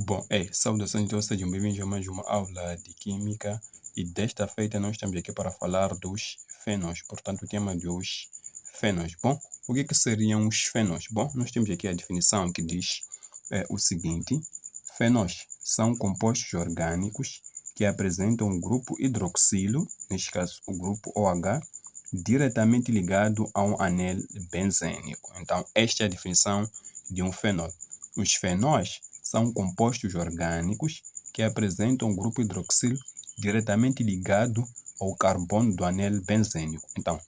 Bom, saudações, então sejam bem-vindos a mais uma aula de Química e desta feita nós estamos aqui para falar dos fenóis, portanto o tema de hoje, fenóis. Bom, o que seriam os fenóis? Bom, nós temos aqui a definição que diz o seguinte: fenóis são compostos orgânicos que apresentam um grupo hidroxilo, neste caso o grupo OH, diretamente ligado a um anel benzênico. Então, esta é a definição de um fenol. Os fenóis são compostos orgânicos que apresentam um grupo hidroxilo diretamente ligado ao carbono do anel benzênico. Então,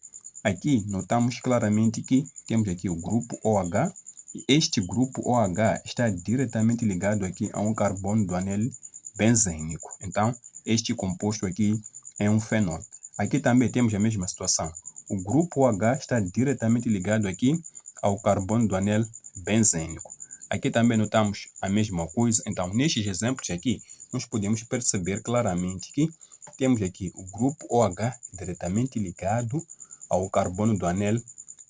aqui notamos claramente que temos aqui o grupo OH, e este grupo OH está diretamente ligado aqui a um carbono do anel benzênico. Então, este composto aqui é um fenol. Aqui também temos a mesma situação. O grupo OH está diretamente ligado aqui ao carbono do anel benzênico. Aqui também notamos a mesma coisa. Então, nestes exemplos aqui, nós podemos perceber claramente que temos aqui o grupo OH diretamente ligado ao carbono do anel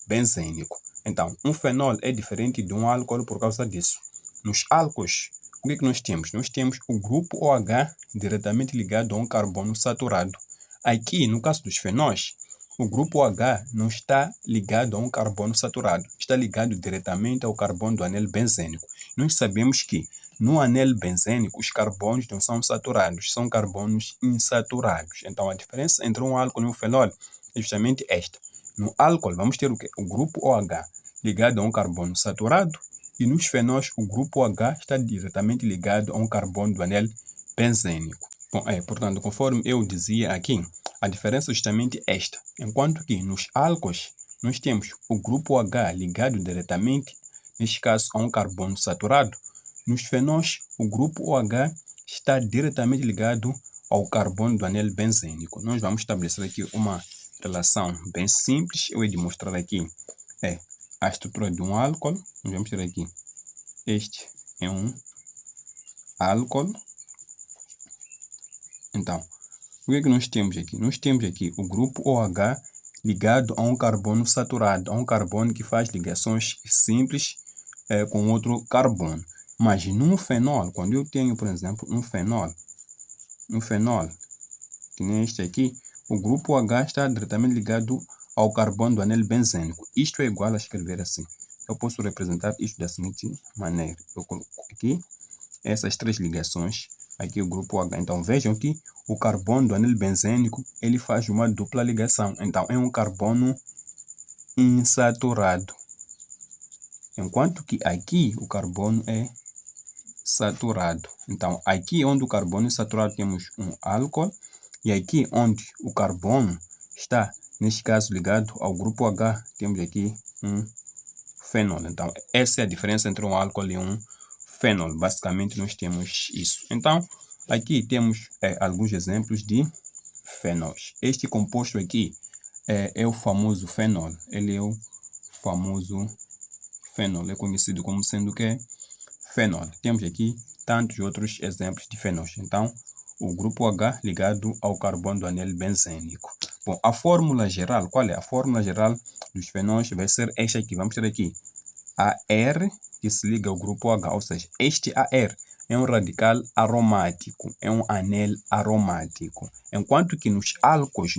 benzênico. Então, um fenol é diferente de um álcool por causa disso. Nos álcools, o que nós temos? Nós temos o grupo OH diretamente ligado a um carbono saturado. Aqui, no caso dos fenóis, o grupo OH não está ligado a um carbono saturado, está ligado diretamente ao carbono do anel benzênico. Nós sabemos que no anel benzênico os carbonos não são saturados, são carbonos insaturados. Então a diferença entre um álcool e um fenol é justamente esta. No álcool vamos ter o quê? O grupo OH ligado a um carbono saturado, e nos fenóis o grupo OH está diretamente ligado a um carbono do anel benzênico. Bom, portanto, conforme eu dizia aqui, a diferença é justamente esta. Enquanto que nos álcools nós temos o grupo OH ligado diretamente, neste caso, a um carbono saturado, nos fenóis o grupo OH está diretamente ligado ao carbono do anel benzênico. Nós vamos estabelecer aqui uma relação bem simples. Eu vou demonstrar aqui a estrutura de um álcool. Nós vamos ter aqui, este é um álcool. Então, o que é que nós temos aqui? Nós temos aqui o grupo OH ligado a um carbono saturado, a um carbono que faz ligações simples com outro carbono. Mas num fenol, quando eu tenho, por exemplo, um fenol, que nem este aqui, o grupo OH está diretamente ligado ao carbono do anel benzênico. Isto é igual a escrever assim. Eu posso representar isto da seguinte maneira. Eu coloco aqui essas três ligações. Aqui o grupo OH. Então vejam que o carbono do anel benzênico ele faz uma dupla ligação. Então é um carbono insaturado. Enquanto que aqui o carbono é saturado. Então aqui onde o carbono é saturado temos um álcool. E aqui onde o carbono está, neste caso, ligado ao grupo H, temos aqui um fenol. Então essa é a diferença entre um álcool e um fenol. Basicamente nós temos isso. Então aqui temos alguns exemplos de fenóis. Este composto aqui é o famoso fenol. Ele é o famoso fenol. É conhecido como sendo que fenol. Temos aqui tantos outros exemplos de fenóis. Então o grupo H ligado ao carbono do anel benzênico. Bom, a fórmula geral, qual é? A fórmula geral dos fenóis vai ser esta aqui. Vamos ter aqui AR que se liga ao grupo H, ou seja, este AR é um radical aromático, é um anel aromático. Enquanto que nos álcools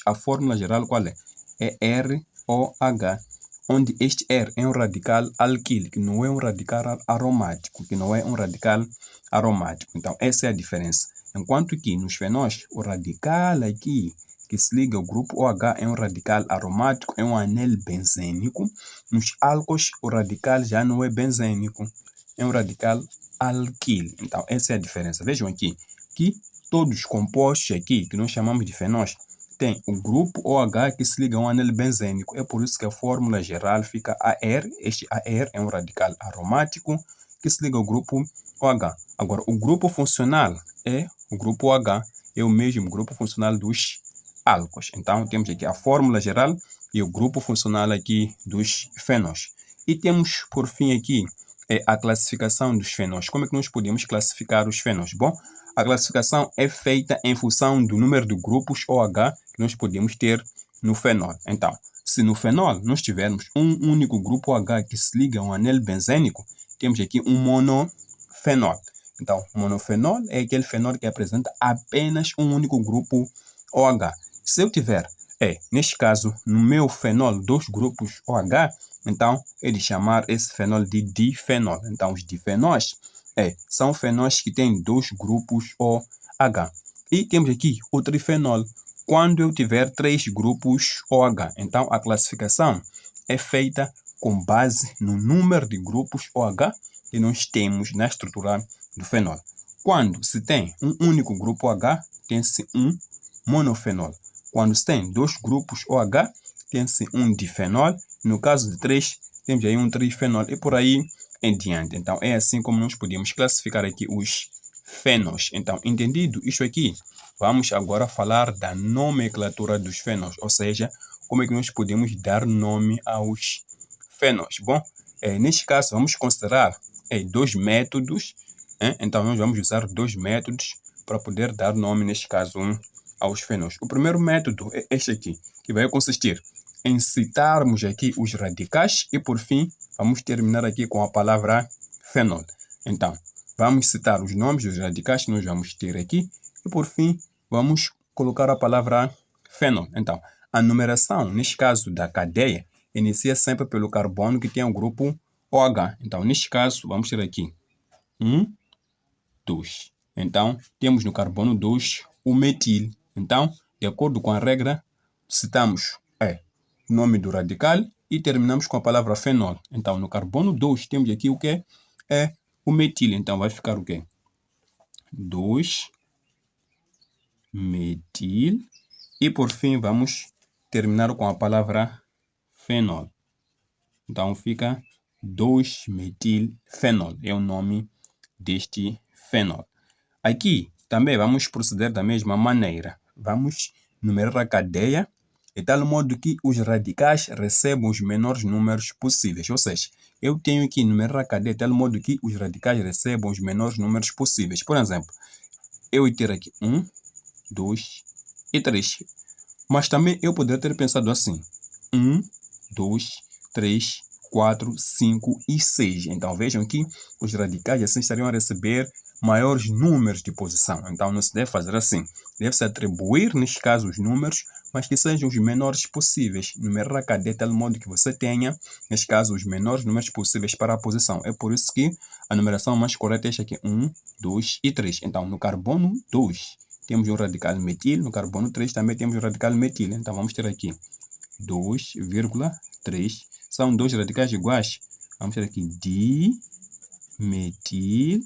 a fórmula geral qual é? É ROH, onde este R é um radical alquílico, que não é um radical aromático, Então essa é a diferença. Enquanto que nos fenóis, o radical aqui que se liga ao grupo OH é um radical aromático, é um anel benzênico. Nos álcools, o radical já não é benzênico, é um radical alquílico. Então, essa é a diferença. Vejam aqui que todos os compostos aqui, que nós chamamos de fenóis, tem o grupo OH que se liga a um anel benzênico. É por isso que a fórmula geral fica AR. Este AR é um radical aromático que se liga ao grupo OH. Agora, o grupo funcional o grupo OH é o mesmo grupo funcional dos álcools. Então, temos aqui a fórmula geral e o grupo funcional aqui dos fenóis. E temos, por fim, aqui a classificação dos fenóis. Como é que nós podemos classificar os fenóis? Bom, a classificação é feita em função do número de grupos OH que nós podemos ter no fenol. Então, se no fenol nós tivermos um único grupo OH que se liga a um anel benzênico, temos aqui um monofenol. Então, monofenol é aquele fenol que apresenta apenas um único grupo OH. Se eu tiver, neste caso, no meu fenol, 2 grupos OH, então, é de chamar esse fenol de difenol. Então, os difenóis são fenóis que têm 2 grupos OH. E temos aqui o trifenol, quando eu tiver 3 grupos OH. Então, a classificação é feita com base no número de grupos OH que nós temos na estrutura do fenol. Quando se tem um único grupo OH, tem-se um monofenol. Quando se tem 2 grupos OH, tem-se um difenol. No caso de 3, temos aí um trifenol e por aí em diante. Então, é assim como nós podemos classificar aqui os fenóis. Então, entendido isso aqui, vamos agora falar da nomenclatura dos fenóis, ou seja, como é que nós podemos dar nome aos fenóis. Bom, neste caso, vamos considerar 2 métodos. Então, nós vamos usar 2 métodos para poder dar nome, neste caso, aos fenóis. O primeiro método é este aqui, que vai consistir em citarmos aqui os radicais e, por fim, vamos terminar aqui com a palavra fenol. Então, vamos citar os nomes dos radicais que nós vamos ter aqui e, por fim, vamos colocar a palavra fenol. Então, a numeração, neste caso da cadeia, inicia sempre pelo carbono que tem o grupo OH. Então, neste caso, vamos ter aqui 1, 2. Então, temos no carbono 2 o metil. Então, de acordo com a regra, citamos o nome do radical e terminamos com a palavra fenol. Então, no carbono 2 temos aqui o que? É o metil. Então, vai ficar o quê? 2 metil. E, por fim, vamos terminar com a palavra fenol. Então, fica 2-metilfenol. É o nome deste fenol. Aqui, também vamos proceder da mesma maneira. Vamos numerar a cadeia de tal modo que os radicais recebam os menores números possíveis. Ou seja, eu tenho que numerar a cadeia de tal modo que os radicais recebam os menores números possíveis. Por exemplo, eu vou ter aqui 1, 2 e 3. Mas também eu poderia ter pensado assim: 1, 2, 3, 4, 5 e 6. Então vejam que os radicais assim estariam a receber maiores números de posição. Então não se deve fazer assim. Deve-se atribuir, neste caso, os números, mas que sejam os menores possíveis. Numerar a cadeia de tal modo que você tenha, neste caso, os menores números possíveis para a posição. É por isso que a numeração mais correta é esta aqui: 1, 2 e 3. Então, no carbono 2, temos um radical metil. No carbono 3 também temos um radical metil. Então, vamos ter aqui 2,3. São 2 radicais iguais. Vamos ter aqui dimetil.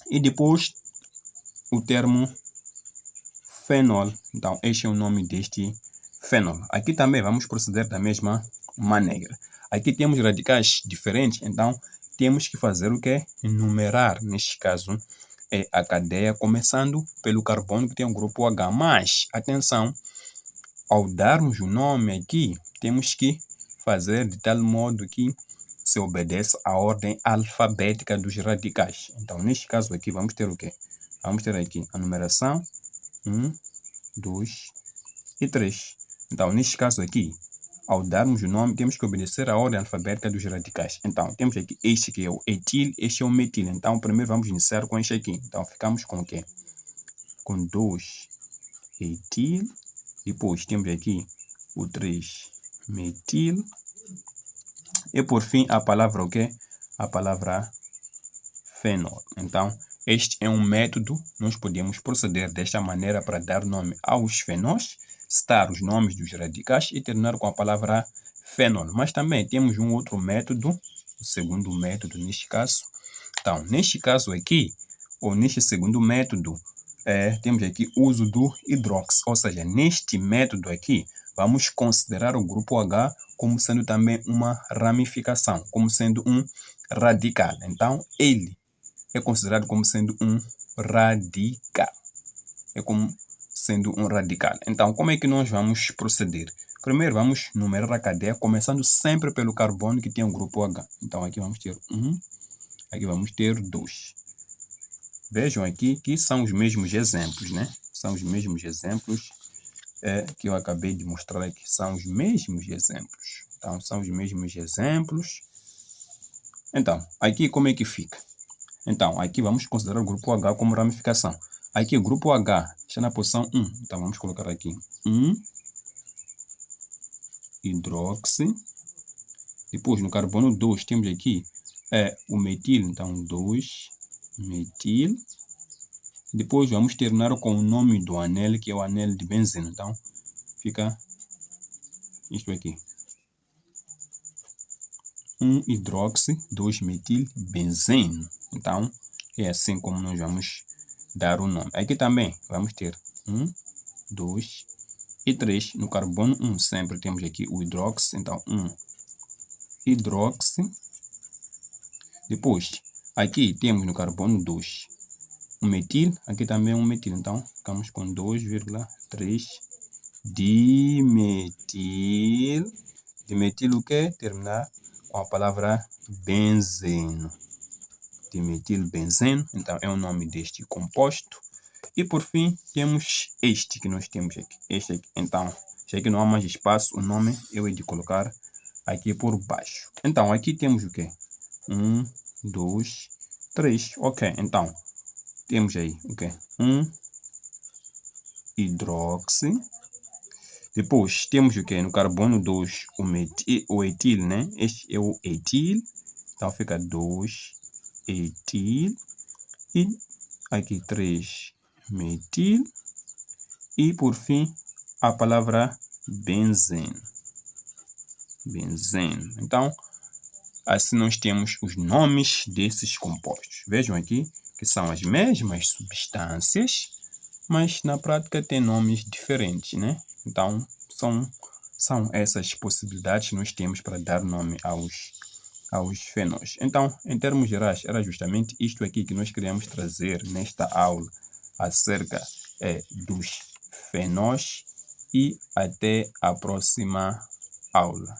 E depois o termo fenol. Então, este é o nome deste fenol. Aqui também vamos proceder da mesma maneira. Aqui temos radicais diferentes, então temos que fazer o que? Numerar, neste caso, a cadeia, começando pelo carbono que tem o grupo H. Mas, atenção, ao darmos o nome aqui, temos que fazer de tal modo que se obedece à ordem alfabética dos radicais. Então, neste caso aqui, vamos ter o quê? Vamos ter aqui a numeração 1, 2 e 3. Então, neste caso aqui, ao darmos o nome, temos que obedecer à ordem alfabética dos radicais. Então, temos aqui este que é o etil, este é o metil. Então, primeiro vamos iniciar com este aqui. Então, ficamos com o quê? Com 2 etil. Depois, temos aqui o 3 metil. E, por fim, a palavra o quê? A palavra fenol. Então, este é um método, nós podemos proceder desta maneira para dar nome aos fenóis, citar os nomes dos radicais e terminar com a palavra fenol. Mas também temos um outro método, o segundo método neste caso. Então, neste caso aqui, ou neste segundo método, temos aqui o uso do hidróxido. Ou seja, neste método aqui, vamos considerar o grupo H como sendo também uma ramificação, como sendo um radical. Então, ele é considerado como sendo um radical. É como sendo um radical. Então, como é que nós vamos proceder? Primeiro, vamos numerar a cadeia, começando sempre pelo carbono que tem o grupo H. Então, aqui vamos ter 1, aqui vamos ter 2. Vejam aqui que são os mesmos exemplos, né? São os mesmos exemplos que eu acabei de mostrar aqui. São os mesmos exemplos. Então, são os mesmos exemplos. Então, aqui como é que fica? Então, aqui vamos considerar o grupo H como ramificação. Aqui o grupo H está na posição 1. Então, vamos colocar aqui 1 hidroxi. Depois, no carbono 2, temos aqui o metil. Então, 2 metil. Depois, vamos terminar com o nome do anel, que é o anel de benzeno. Então, fica isto aqui. 1 hidroxi, 2 metil, benzeno. Então, é assim como nós vamos dar o nome. Aqui também vamos ter 1, 2 e 3. No carbono 1 sempre temos aqui o hidroxi. Então, 1 hidroxi. Depois, aqui temos no carbono 2 um metil. Aqui também um metil. Então, ficamos com 2,3 dimetil. Dimetil o que? Terminar com a palavra benzeno. Dimetilbenzeno, então é o nome deste composto. E por fim, temos este que nós temos aqui. Este aqui. Então, já que não há mais espaço, o nome eu hei de colocar aqui por baixo. Então, aqui temos o quê? 1, 2, 3. Ok, então, temos aí o quê? 1 hidroxi. Depois, temos o quê? No carbono 2, o etil, né? Este é o etil. Então, fica 2 etil. E aqui 3 metil. E, por fim, a palavra benzeno. Benzeno. Então, assim nós temos os nomes desses compostos. Vejam aqui que são as mesmas substâncias, mas na prática tem nomes diferentes, né? Então, são essas possibilidades que nós temos para dar nome aos fenóis. Então, em termos gerais, era justamente isto aqui que nós queríamos trazer nesta aula acerca dos fenóis e até a próxima aula.